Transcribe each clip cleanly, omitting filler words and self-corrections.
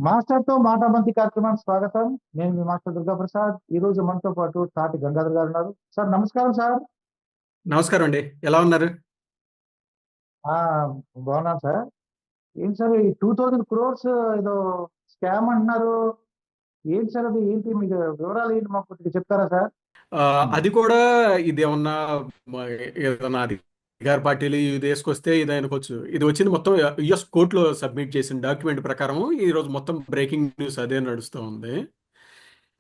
మాస్టర్‌తో మాటామంతి కార్యక్రమానికి స్వాగతం. నేను మీ మాస్టర్ దుర్గాప్రసాద్. ఈరోజు మనతో పాటు తాటి గంగాధర్ గారు ఉన్నారు. సార్ నమస్కారం సార్. నమస్కారం అండి. ఎలా ఉన్నారు? ఆ! బాగున్నాను సార్. ఏంటి సార్ ఈ 2000 క్రోర్స్ ఏదో స్కామ్ అంటున్నారు. ఏంటి సార్ అది? ఏంటి మీకు వివరాలు ఏంటి మాకు కొద్దిగా చెప్తారా సార్? హ్మ్. అది కూడా ఇదేమన్నా మ- ఏదన్నా అధికార పార్టీలు ఇది వేసుకొస్తే ఇది అనుకోవచ్చు. ఇది వచ్చింది మొత్తం యుఎస్ కోర్టులో సబ్మిట్ చేసిన డాక్యుమెంట్ ప్రకారం ఈ రోజు మొత్తం బ్రేకింగ్ న్యూస్ అదే నడుస్తూ ఉంది.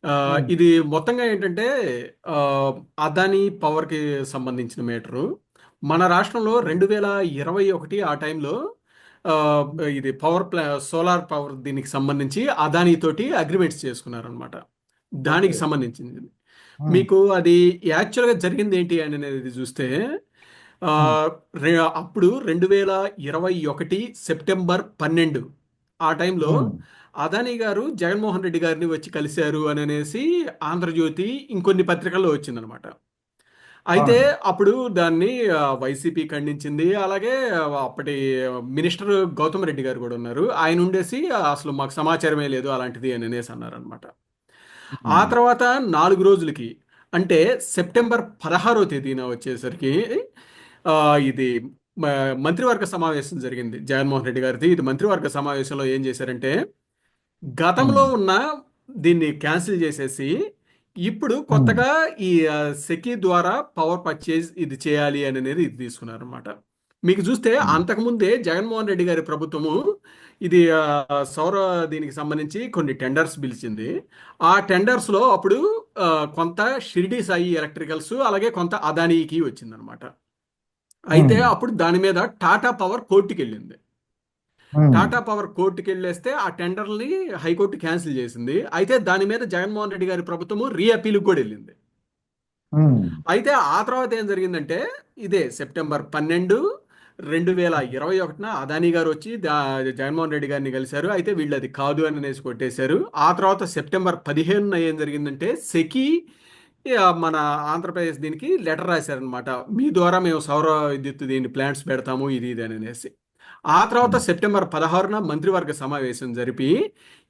హ్మ్. ఇది మొత్తంగా ఏంటంటే ఆ, అదానీ పవర్కి సంబంధించిన మేటరు. మన రాష్ట్రంలో 2021 ఆ టైంలో ఆ, ఇది సోలార్ పవర్ దీనికి సంబంధించి అదానీ తోటి అగ్రిమెంట్స్ చేసుకున్నారనమాట. ఓకే. దానికి సంబంధించింది. హ్మ్. మీకు అది యాక్చువల్గా జరిగింది ఏంటి అని అనేది చూస్తే ఆ, హ్మ్. అప్పుడు 2021 సెప్టెంబర్ 12 ఆ టైంలో హ్మ్. అదానీ గారు జగన్మోహన్ రెడ్డి గారిని వచ్చి కలిశారు అని అనేసి ఆంధ్రజ్యోతి ఇంకొన్ని పత్రికల్లో వచ్చిందనమాట. అయితే అవునండి. అప్పుడు దాన్ని వైసీపీ ఖండించింది. అలాగే అప్పటి మినిస్టర్ గౌతమ్ రెడ్డి గారు కూడా ఉన్నారు. ఆయన ఉండేసి అసలు మాకు సమాచారమే లేదు అలాంటిది అని అనేసి అన్నారనమాట. ఆ హ్మ్. తర్వాత 4 రోజులకి అంటే సెప్టెంబర్ 16వ తేదీన వచ్చేసరికి ఆ, ఇది మంత్రివర్గ సమావేశం జరిగింది జగన్మోహన్ రెడ్డి గారిది. ఇది మంత్రివర్గ సమావేశంలో ఏం చేశారంటే గతంలో హ్మ్. ఉన్న దీన్ని క్యాన్సిల్ చేసేసి ఇప్పుడు హ్మ్. కొత్తగా ఈ సెకీ ద్వారా పవర్ పర్చేజ్ ఇది చేయాలి అని అనేది ఇది తీసుకున్నారు అనమాట. మీకు చూస్తే హ్మ్. అంతకుముందే జగన్మోహన్ రెడ్డి గారి ప్రభుత్వము ఇది సౌర దీనికి సంబంధించి కొన్ని టెండర్స్ పిలిచింది. ఆ టెండర్స్ లో అప్పుడు ఆ, కొంత షిరిడి సాయి ఎలక్ట్రికల్స్ అలాగే కొంత అదానీకి వచ్చిందనమాట. అయితే హ్మ్. అప్పుడు దాని మీద టాటా పవర్ కోర్టుకి వెళ్ళింది. హ్మ్. టాటా పవర్ కోర్టుకి వెళ్ళేస్తే ఆ టెండర్ని హైకోర్టు క్యాన్సిల్ చేసింది. అయితే దాని మీద జగన్మోహన్ రెడ్డి గారి ప్రభుత్వము రీఅపీల్కి కూడా వెళ్ళింది. హ్మ్. అయితే ఆ తర్వాత ఏం జరిగిందంటే ఇదే సెప్టెంబర్ 12 2021 అదానీ గారు వచ్చి జగన్మోహన్ రెడ్డి గారిని కలిశారు. అయితే వీళ్ళు అది కాదు అని అనేసి కొట్టేశారు. ఆ తర్వాత సెప్టెంబర్ 15 ఏం జరిగిందంటే సెకీ మన ఆంధ్రప్రదేశ్ దీనికి లెటర్ రాశారనమాట. మీ ద్వారా మేము సౌర విద్యుత్ దీన్ని ప్లాంట్స్ పెడతాము ఇది ఇది అని అనేసి. ఆ తర్వాత హ్మ్. సెప్టెంబర్ 16న మంత్రివర్గ సమావేశం జరిపి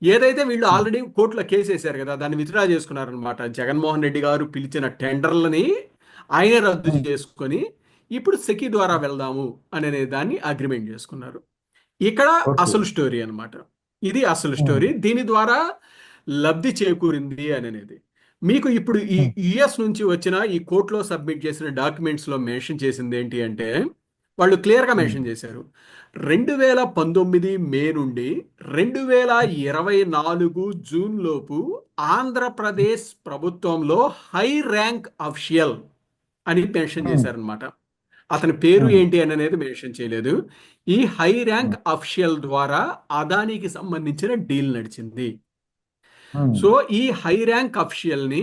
ఏదైతే వీళ్ళు హ్మ్. ఆల్రెడీ కోర్టులో కేసు వేశారు కదా దాన్ని విత్డ్రా చేసుకున్నారనమాట. జగన్మోహన్ రెడ్డి గారు పిలిచిన టెండర్లని ఆయనే రద్దు హ్మ్. చేసుకొని ఇప్పుడు సెకీ ద్వారా వెళ్దాము అనే దాన్ని అగ్రిమెంట్ చేసుకున్నారు. ఇక్కడ ఓకే. అసలు స్టోరీ అన్నమాట. ఇది అసలు హ్మ్. స్టోరీ. దీని ద్వారా లబ్ధి చేకూరింది అనేది మీకు ఇప్పుడు ఈ హ్మ్. యుఎస్ నుంచి వచ్చిన ఈ కోర్టులో సబ్మిట్ చేసిన డాక్యుమెంట్స్ లో మెన్షన్ చేసింది ఏంటి అంటే వాళ్ళు క్లియర్గా హ్మ్. మెన్షన్ చేశారు. 2019 మే నుండి 2024 జూన్ లోపు ఆంధ్రప్రదేశ్ ప్రభుత్వంలో హై ర్యాంక్ అఫిషియల్ అని మెన్షన్ హ్మ్. చేశారనమాట. అతని పేరు హ్మ్. ఏంటి అని అనేది మెన్షన్ చేయలేదు. ఈ హై ర్యాంక్ హ్మ్. అఫిషియల్ ద్వారా అదానికి సంబంధించిన డీల్ నడిచింది. హ్మ్. సో ఈ హై ర్యాంక్ అఫిషియల్ని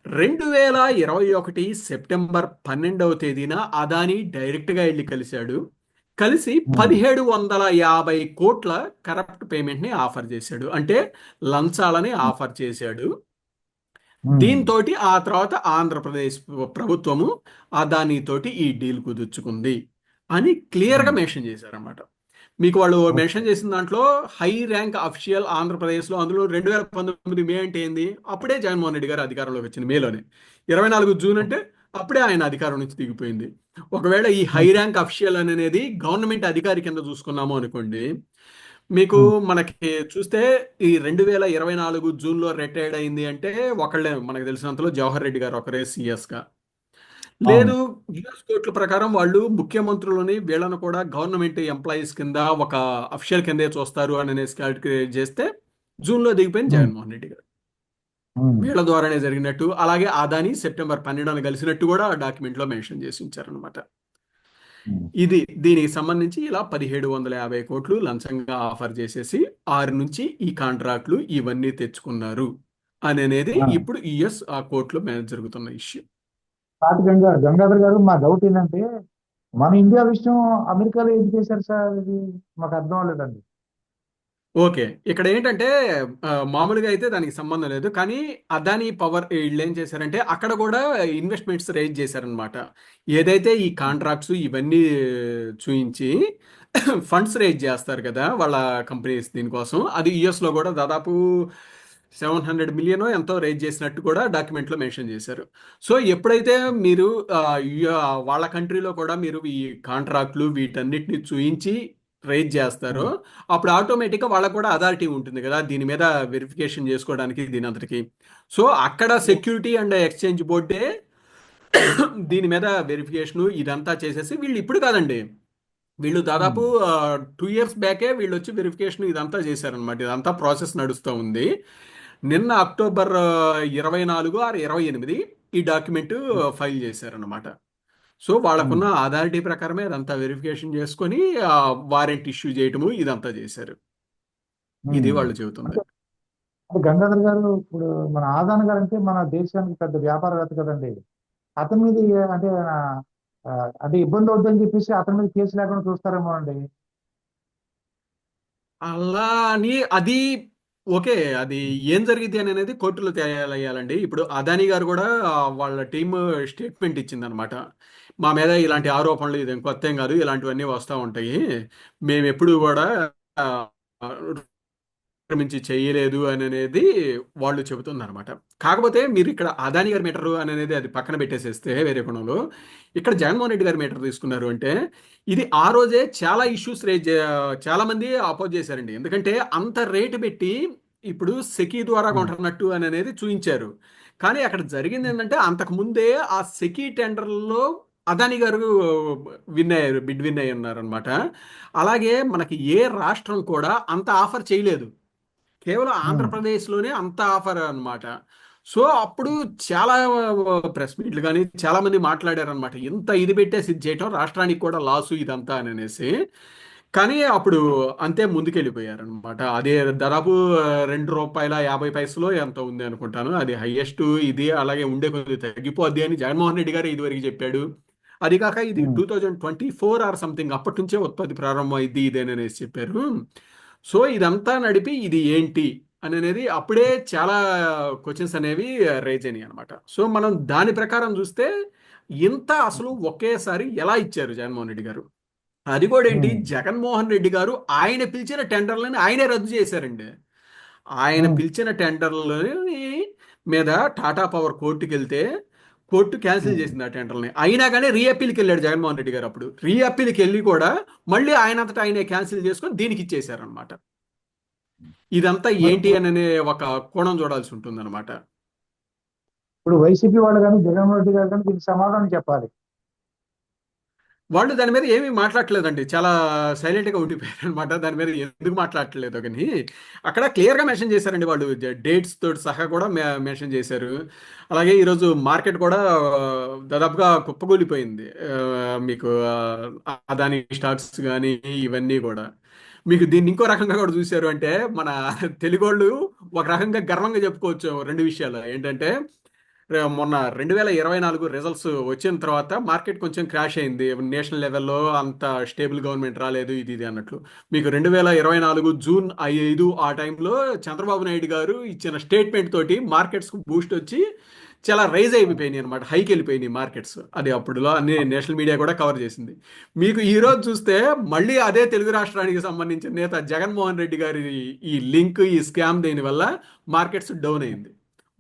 2021 సెప్టెంబర్ 12వ తేదీన అదానీ డైరెక్ట్గా వెళ్ళి కలిశాడు. కలిసి హ్మ్. 1750 కోట్ల కరప్ట్ పేమెంట్ని ఆఫర్ చేశాడు. అంటే లంచాలని ఆఫర్ చేశాడు. హ్మ్. దీంతో ఆ తర్వాత ఆంధ్రప్రదేశ్ ప్రభుత్వము అదానీ తోటి ఈ డీల్ కుదుర్చుకుంది అని క్లియర్గా హ్మ్. మెన్షన్ చేశారన్నమాట. మీకు వాళ్ళు ఓకే. మెన్షన్ చేసిన దాంట్లో హై ర్యాంక్ అఫిషియల్ ఆంధ్రప్రదేశ్లో అందులో 2019 మే అంటే ఏంది? అప్పుడే జగన్మోహన్ రెడ్డి గారు అధికారంలోకి వచ్చింది మేలోనే. 24 జూన్ అంటే అప్పుడే ఆయన అధికారం నుంచి దిగిపోయింది. ఒకవేళ ఈ హై ఓకే. ర్యాంక్ అఫిషియల్ అనేది గవర్నమెంట్ అధికారి కింద చూసుకున్నాము అనుకోండి. మీకు హ్మ్. మనకి చూస్తే ఈ 2024 జూన్లో రిటైర్డ్ అయింది అంటే ఒకళ్ళే మనకు తెలిసినంతలో జవహర్ రెడ్డి గారు ఒకరే సిఎస్గా. అవును. లేదు, యుఎస్ కోర్టుల ప్రకారం వాళ్ళు ముఖ్యమంత్రులని వీళ్ళను కూడా గవర్నమెంట్ ఎంప్లాయీస్ కింద ఒక అఫిషియల్ కిందే చూస్తారు అని అనేసి క్యాలిక్యులేట్ చేస్తే జూన్లో దిగిపోయింది హ్మ్. జగన్మోహన్ రెడ్డి గారు. హ్మ్. వీళ్ళ ద్వారానే జరిగినట్టు అలాగే అదాని సెప్టెంబర్ 12న కలిసినట్టు కూడా ఆ డాక్యుమెంట్లో మెన్షన్ చేసి ఉంచారనమాట. హ్మ్. ఇది దీనికి సంబంధించి ఇలా 1750 కోట్లు లంచంగా ఆఫర్ చేసేసి 6 నుంచి ఈ కాంట్రాక్ట్లు ఇవన్నీ తెచ్చుకున్నారు అని అనేది ఆ! ఇప్పుడు యుఎస్ ఆ కోర్టులో జరుగుతున్న ఇష్యూ. తాటి గంగాధర్ గారు మా డౌట్ ఏంటంటే మన ఇండియా విషయం అమెరికాలో ఏం చేశారు సార్ ఇది మాకు అర్థం అవ్వలేదండి. ఓకే. ఇక్కడ ఏంటంటే మామూలుగా అయితే దానికి సంబంధం లేదు. కానీ అదానీ పవర్ ఈళ్ళేం చేశారంటే అక్కడ కూడా ఇన్వెస్ట్‌మెంట్స్ రైజ్ చేశారనమాట. ఏదైతే ఈ కాంట్రాక్ట్స్ ఇవన్నీ చూయించి ఫండ్స్ రేజ్ చేస్తారు కదా వాళ్ళ కంపెనీస్ దీనికోసం. అది యుఎస్లో కూడా దాదాపు 700 మిలియన్ ఎంతో రేజ్ చేసినట్టు కూడా డాక్యుమెంట్లో మెన్షన్ చేశారు. సో ఎప్పుడైతే మీరు వాళ్ళ కంట్రీలో కూడా మీరు ఈ కాంట్రాక్ట్లు వీటన్నిటిని చూయించి రేజ్ చేస్తారో ఉమ్, అప్పుడు ఆటోమేటిక్గా వాళ్ళకు కూడా అథారిటీ ఉంటుంది కదా దీని మీద వెరిఫికేషన్ చేసుకోవడానికి దీని అంతటికి. సో అక్కడ సెక్యూరిటీ అండ్ ఎక్స్చేంజ్ బోర్డే దీని మీద వెరిఫికేషన్ ఇదంతా చేసేసి వీళ్ళు ఇప్పుడు కాదండి, వీళ్ళు దాదాపు ఉమ్, 2 ఇయర్స్ బ్యాకే వీళ్ళు వచ్చి వెరిఫికేషన్ ఇదంతా చేశారనమాట. ఇదంతా ప్రాసెస్ నడుస్తూ ఉంది. నిన్న అక్టోబర్ 24 ఆర్ 28 ఈ డాక్యుమెంట్ ఫైల్ చేశారనమాట. సో వాళ్ళకున్న ఉమ్, అథారిటీ ప్రకారమే అదంతా వెరిఫికేషన్ చేసుకొని వారెంట్ ఇష్యూ చేయటము ఇదంతా చేశారు. ఇది ఉమ్. వాళ్ళు చెబుతుంది. అంటే అంటే గంగాధర్ గారు, ఇప్పుడు మన ఆదాన్ గారు అంటే మన దేశానికి పెద్ద వ్యాపారవేత్త కదండి. అతని మీద అంటే ఆ, అంటే ఇబ్బంది అవుతుందని చెప్పేసి అతని మీద కేసు లేకుండా చూస్తారేమో అండి. అలా అని అది ఓకే. అది ఏం జరిగింది అని అనేది కోర్టులో తేలాలండి. ఇప్పుడు అదానీ గారు కూడా వాళ్ళ టీమ్ స్టేట్మెంట్ ఇచ్చిందనమాట. మా మీద ఇలాంటి ఆరోపణలు ఇదేం కొత్త ఏం కాదు, ఇలాంటివన్నీ వస్తూ ఉంటాయి, మేము ఎప్పుడు కూడా ఆ, మించి చేయలేదు అని అనేది వాళ్ళు చెబుతుందన్నమాట. కాకపోతే మీరు ఇక్కడ అదాని గారి మీటరు అని అనేది అది పక్కన పెట్టేసేస్తే వేరే కోణంలో ఇక్కడ జగన్మోహన్ రెడ్డి గారి మీటర్ తీసుకున్నారు అంటే ఇది ఆ రోజే చాలా ఇష్యూస్ చాలా మంది అపోజ్ చేశారండి. ఎందుకంటే అంత రేటు పెట్టి ఇప్పుడు సెకీ ద్వారా ఉమ్, కొంటున్నట్టు అని అనేది చూపించారు. కానీ అక్కడ జరిగింది ఏంటంటే అంతకు ముందే ఆ సెకీ టెండర్లో అదాని గారు విన్ అయ్యారు, బిడ్ విన్ అయ్యి ఉన్నారనమాట. అలాగే మనకి ఏ రాష్ట్రం కూడా అంత ఆఫర్ చేయలేదు, కేవలం ఉమ్, ఆంధ్రప్రదేశ్లోనే అంత ఆఫర్ అన్నమాట. సో అప్పుడు చాలా ప్రెస్ మీట్లు కానీ చాలా మంది మాట్లాడారనమాట, ఇంత ఇది పెట్టేసి ఇది చేయటం రాష్ట్రానికి కూడా లాసు ఇదంతా అని అనేసి. కానీ అప్పుడు అంతే ముందుకెళ్ళిపోయారనమాట. అదే దాదాపు రూ. 2.50 ఎంత ఉంది అనుకుంటాను, అది హైయెస్ట్. ఇది అలాగే ఉండే కొద్దిగా తగ్గిపోద్ది అని జగన్మోహన్ రెడ్డి గారు ఇదివరకు చెప్పాడు. అది కాక ఇది ఉమ్, 2024 ఆర్ సంథింగ్ అప్పటి నుంచే ఉత్పత్తి ప్రారంభం అయింది ఇదేననేసి చెప్పారు. సో ఇదంతా నడిపి ఇది ఏంటి అని అనేది అప్పుడే చాలా క్వశ్చన్స్ అనేవి రేజ్ అయినాయి అనమాట. సో మనం దాని ప్రకారం చూస్తే ఇంత అసలు ఒకేసారి ఎలా ఇచ్చారు జగన్మోహన్ రెడ్డి గారు? అది కూడా ఏంటి, ఉమ్, జగన్మోహన్ రెడ్డి గారు ఆయన పిలిచిన టెండర్లని ఆయనే రద్దు చేశారండి. ఆయన ఉమ్, పిలిచిన టెండర్లని మీద టాటా పవర్ కోర్టుకి వెళ్తే కోర్టు క్యాన్సిల్ ఉమ్, చేసింది ఆ టెండర్ని. అయినా కానీ రీఅప్పీల్కి వెళ్ళాడు జగన్మోహన్ రెడ్డి గారు. అప్పుడు రీఅప్పీల్కి వెళ్ళి కూడా మళ్ళీ ఆయనంతటా ఆయనే క్యాన్సిల్ చేసుకొని దీనికి ఇచ్చేశారనమాట. ఇదంతా మరి ఏంటి అని ఒక కోణం చూడాల్సి ఉంటుంది అనమాట. ఇప్పుడు వైసీపీ వాళ్ళు కానీ జగన్మోహన్ రెడ్డి గారు కానీ దీనికి సమాధానం చెప్పాలి. వాళ్ళు దాని మీద ఏమీ మాట్లాడలేదండి, చాలా సైలెంట్గా ఉండిపోయారు అనమాట. దాని మీద ఎందుకు మాట్లాడలేదు కానీ అక్కడ క్లియర్గా మెన్షన్ చేశారండి వాళ్ళు, డేట్స్ తోటి సహా కూడా మెన్షన్ చేశారు. అలాగే ఈరోజు మార్కెట్ కూడా దాదాపుగా కుప్పకూలిపోయింది. మీకు అదాని స్టాక్స్ కానీ ఇవన్నీ కూడా మీకు దీన్ని ఇంకో రకంగా కూడా చూశారు అంటే మన తెలుగోళ్ళు ఒక రకంగా గర్వంగా చెప్పుకోవచ్చు రెండు విషయాలు ఏంటంటే మొన్న 2024 రిజల్ట్స్ వచ్చిన తర్వాత మార్కెట్ కొంచెం క్రాష్ అయింది. నేషనల్ లెవెల్లో అంత స్టేబుల్ గవర్నమెంట్ రాలేదు ఇది ఇది అన్నట్లు. మీకు 2024 జూన్ 5 ఆ టైంలో చంద్రబాబు నాయుడు గారు ఇచ్చిన స్టేట్మెంట్ తోటి మార్కెట్స్ బూస్ట్ వచ్చి చాలా రైజ్ అయిపోయినాయి అనమాట, హైకి వెళ్ళిపోయినాయి మార్కెట్స్. అది అప్పుడులో అన్ని నేషనల్ మీడియా కూడా కవర్ చేసింది. మీకు ఈ రోజు చూస్తే మళ్ళీ అదే తెలుగు రాష్ట్రానికి సంబంధించిన నేత జగన్మోహన్ రెడ్డి గారి ఈ లింక్ ఈ స్కామ్ దేని వల్ల మార్కెట్స్ డౌన్ అయింది.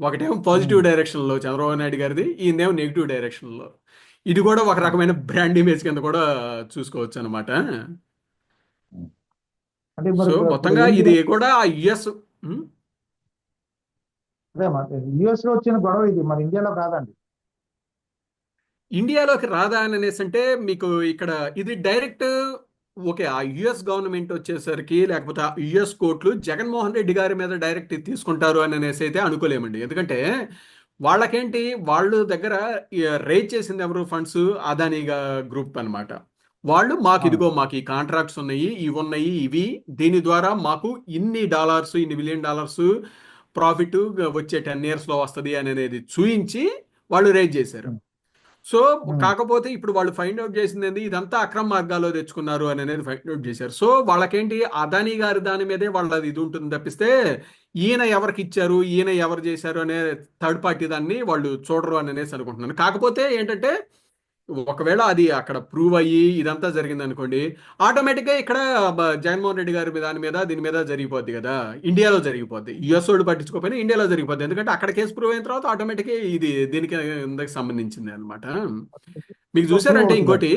ఒకటేమో పాజిటివ్ ఉమ్, డైరెక్షన్లో చంద్రబాబు నాయుడు గారిది, ఈయనేమో నెగిటివ్ డైరెక్షన్లో. ఇది కూడా ఒక ఉమ్, రకమైన బ్రాండ్ ఇమేజ్ కింద కూడా చూసుకోవచ్చు అనమాట. ఉమ్. అంటే మరి సో ఇప్పుడు మొత్తంగా ఏంటి ఇది కూడా ఆ యుఎస్ అదే మరి యుఎస్ లో వచ్చిన గొడవ ఇది, మరి ఇండియాలో కాదండి. ఇండియాలోకి రాదా అని అనేసి అంటే మీకు ఇక్కడ ఇది డైరెక్ట్ ఓకే. ఆ యుఎస్ గవర్నమెంట్ వచ్చేసరికి లేకపోతే ఆ యుఎస్ కోర్టులు జగన్మోహన్ రెడ్డి గారి మీద డైరెక్ట్ తీసుకుంటారు అని అనేసి అయితే అనుకోలేమండి. ఎందుకంటే వాళ్ళకేంటి, వాళ్ళు దగ్గర రేజ్ చేసింది ఎవరు ఫండ్స్, అదానీ గ్రూప్ అన్నమాట. వాళ్ళు మాకు అవును. ఇదిగో మాకు ఈ కాంట్రాక్ట్స్ ఉన్నాయి, ఇవి ఉన్నాయి, ఇవి దీని ద్వారా మాకు ఇన్ని డాలర్స్ ఇన్ని బిలియన్ డాలర్స్ ప్రాఫిట్ వచ్చే 10 ఇయర్స్లో వస్తుంది అని అనేది చూయించి వాళ్ళు రేజ్ చేశారు. ఉమ్, సో ఉమ్, కాకపోతే ఇప్పుడు వాళ్ళు ఫైండ్ అవుట్ చేసింది ఏంది, ఇదంతా అక్రమ మార్గాల్లో తెచ్చుకున్నారు అని అనేది ఫైండ్ అవుట్ చేశారు. సో వాళ్ళకేంటి అదానీ గారి దాని మీదే వాళ్ళది ఇది ఉంటుంది తప్పిస్తే ఈయన ఎవరికి ఇచ్చారు ఈయన ఎవరు చేశారు అనే థర్డ్ పార్టీ దాన్ని వాళ్ళు చూడరు అని అనేసి అనుకుంటున్నాను. కాకపోతే ఏంటంటే ఒకవేళ అది అక్కడ ప్రూవ్ అయ్యి ఇదంతా జరిగింది అనుకోండి, ఆటోమేటిక్గా ఇక్కడ జగన్మోహన్ రెడ్డి గారి దాని మీద దీని మీద జరిగిపోద్ది కదా, ఇండియాలో జరిగిపోద్ది. యుఎస్ వాళ్ళు పట్టించుకోకపోయినా ఇండియాలో జరిగిపోద్ది, ఎందుకంటే అక్కడ కేసు ప్రూవ్ అయిన తర్వాత ఆటోమేటిక్గా ఇది దీనికి ఇందుకు సంబంధించింది అనమాట. మీకు ప్రూవ్ చూసారంటే అవుతుంది. ఇంకోటి,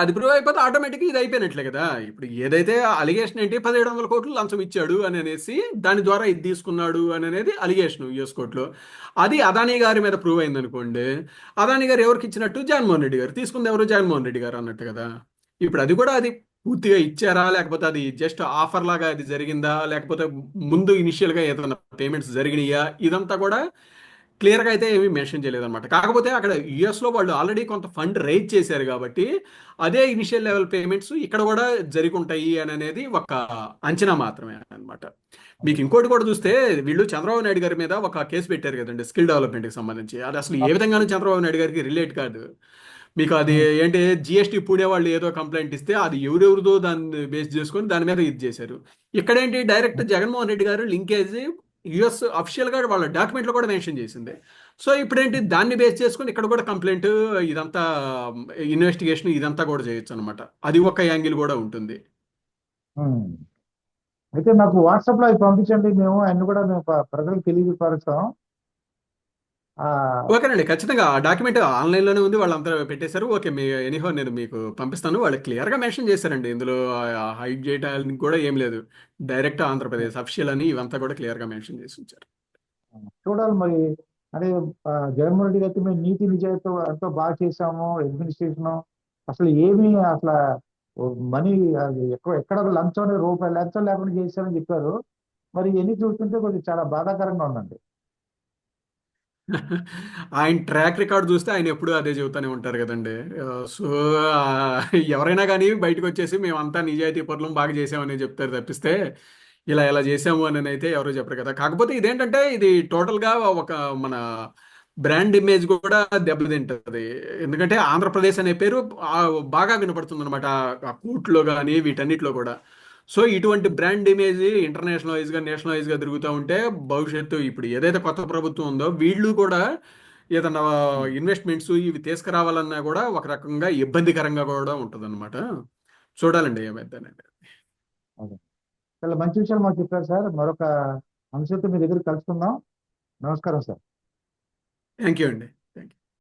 అది ప్రూవ్ అయిపోతే ఆటోమేటిక్ ఇది అయిపోయినట్లే కదా. ఇప్పుడు ఏదైతే అలిగేషన్ ఏంటి, 1700 కోట్లు లంచం ఇచ్చాడు అని అనేసి దాని ద్వారా ఇది తీసుకున్నాడు అని అనేది అలిగేషన్ యుఎస్ కోర్టులో. అది అదానీ గారి మీద ప్రూవ్ అయింది అనుకోండి, అదానీ గారు ఎవరికి ఇచ్చినట్టు, జగన్మోహన్ రెడ్డి గారు తీసుకుంది ఎవరు, జగన్మోహన్ రెడ్డి గారు అన్నట్టు కదా. ఇప్పుడు అది కూడా అది పూర్తిగా ఇచ్చారా, లేకపోతే అది జస్ట్ ఆఫర్ లాగా అది జరిగిందా, లేకపోతే ముందు ఇనిషియల్ గా ఏదైనా పేమెంట్స్ జరిగినాయా, ఇదంతా కూడా క్లియర్గా అయితే ఏమీ మెన్షన్ చేయలేదన్నమాట. కాకపోతే అక్కడ యుఎస్లో వాళ్ళు ఆల్రెడీ కొంత ఫండ్ రైజ్ చేశారు కాబట్టి అదే ఇనిషియల్ లెవెల్ పేమెంట్స్ ఇక్కడ కూడా జరిగి ఉంటాయి అని అనేది ఒక అంచనా మాత్రమే అన్నమాట. మీకు ఇంకోటి కూడా చూస్తే, వీళ్ళు చంద్రబాబు నాయుడు గారి మీద ఒక కేసు పెట్టారు కదండి స్కిల్ డెవలప్మెంట్కి సంబంధించి. అది అసలు ఏ విధంగానూ చంద్రబాబు నాయుడు గారికి రిలేట్ కాదు. మీకు అది ఏంటి, జిఎస్టీ పూణే వాళ్ళు ఏదో కంప్లైంట్ ఇస్తే అది ఎవరెవరిదో దాన్ని బేస్ చేసుకొని దాని మీద ఇది చేశారు. ఇక్కడేంటి, డైరెక్ట్ జగన్మోహన్ రెడ్డి గారు లింకేజ్ యుఎస్ అఫీషియల్ గా వాళ్ళ డాక్యుమెంట్ లో కూడా మెన్షన్ చేసింది. సో ఇప్పుడేంటి, దాన్ని బేస్ చేసుకొని ఇక్కడ కూడా కంప్లైంట్, ఇదంతా ఇన్వెస్టిగేషన్ ఇదంతా కూడా చేయొచ్చు అనమాట. అది ఒక యాంగిల్ కూడా ఉంటుంది. అయితే నాకు వాట్సాప్ లో అవి పంపించండి, మేము అన్ని కూడా మేము ప్రజలకు తెలియపరుస్తాం. ఆ, ఓకేనండి, ఖచ్చితంగా ఆ డాక్యుమెంట్ ఆన్లైన్లోనే ఉంది, వాళ్ళంతా పెట్టేశారు. ఓకే, మీ ఎనీహో నేను మీకు పంపిస్తాను. వాళ్ళు క్లియర్గా మెన్షన్ చేశారండి ఇందులో, హైడ్ చేయడానికి కూడా ఏం లేదు. డైరెక్ట్ ఆంధ్రప్రదేశ్ అఫీషియల్ అని ఇవంతా కూడా క్లియర్గా మెన్షన్ చేసి ఉంచారు. చూడాలి మరి. అంటే జగన్మోహన్ రెడ్డి గారికి మేము నీతి నిజాయితీతో ఎంతో బాగా చేశాము అడ్మినిస్ట్రేషన్, అసలు ఏమీ అసలు మనీ ఎక్కడ ఎక్కడ లంచం రూపాయి లంచం లేకుండా చేశారని చెప్పారు. మరి ఇవన్నీ చూస్తుంటే కొంచెం చాలా బాధాకరంగా ఉందండి. ఆయన ట్రాక్ రికార్డ్ చూస్తే ఆయన ఎప్పుడూ అదే చెబుతూనే ఉంటారు కదండి. సో ఎవరైనా కానీ బయటకు వచ్చేసి మేమంతా నిజాయితీ పరులం బాగా చేసామని చెప్తారు తప్పిస్తే, ఇలా ఇలా చేసాము అని అయితే ఎవరు చెప్పరు కదా. కాకపోతే ఇదేంటంటే ఇది టోటల్గా ఒక మన బ్రాండ్ ఇమేజ్ కూడా దెబ్బతింటుంది. ఎందుకంటే ఆంధ్రప్రదేశ్ అనే పేరు ఆ, బాగా వినపడుతుంది అనమాట ఆ కూట్లో కానీ వీటన్నిటిలో కూడా. సో ఇటువంటి బ్రాండ్ ఇమేజ్ ఇంటర్నేషనల్ వైజ్గా నేషనల్ వైజ్గా తిరుగుతూ ఉంటే భవిష్యత్తు, ఇప్పుడు ఏదైతే కొత్త ప్రభుత్వం ఉందో వీళ్ళు కూడా ఏదన్నా ఇన్వెస్ట్మెంట్స్ ఇవి తీసుకురావాలన్నా కూడా ఒక రకంగా ఇబ్బందికరంగా కూడా ఉంటుంది అనమాట. చూడాలండి ఏమైందనేది. అదే. చాలా మంచి విషయాలు మాకు చెప్పారు సార్. మరొక అంశంతో మీ దగ్గర కలుసుకుందాం. నమస్కారం సార్. థ్యాంక్ యూ అండి.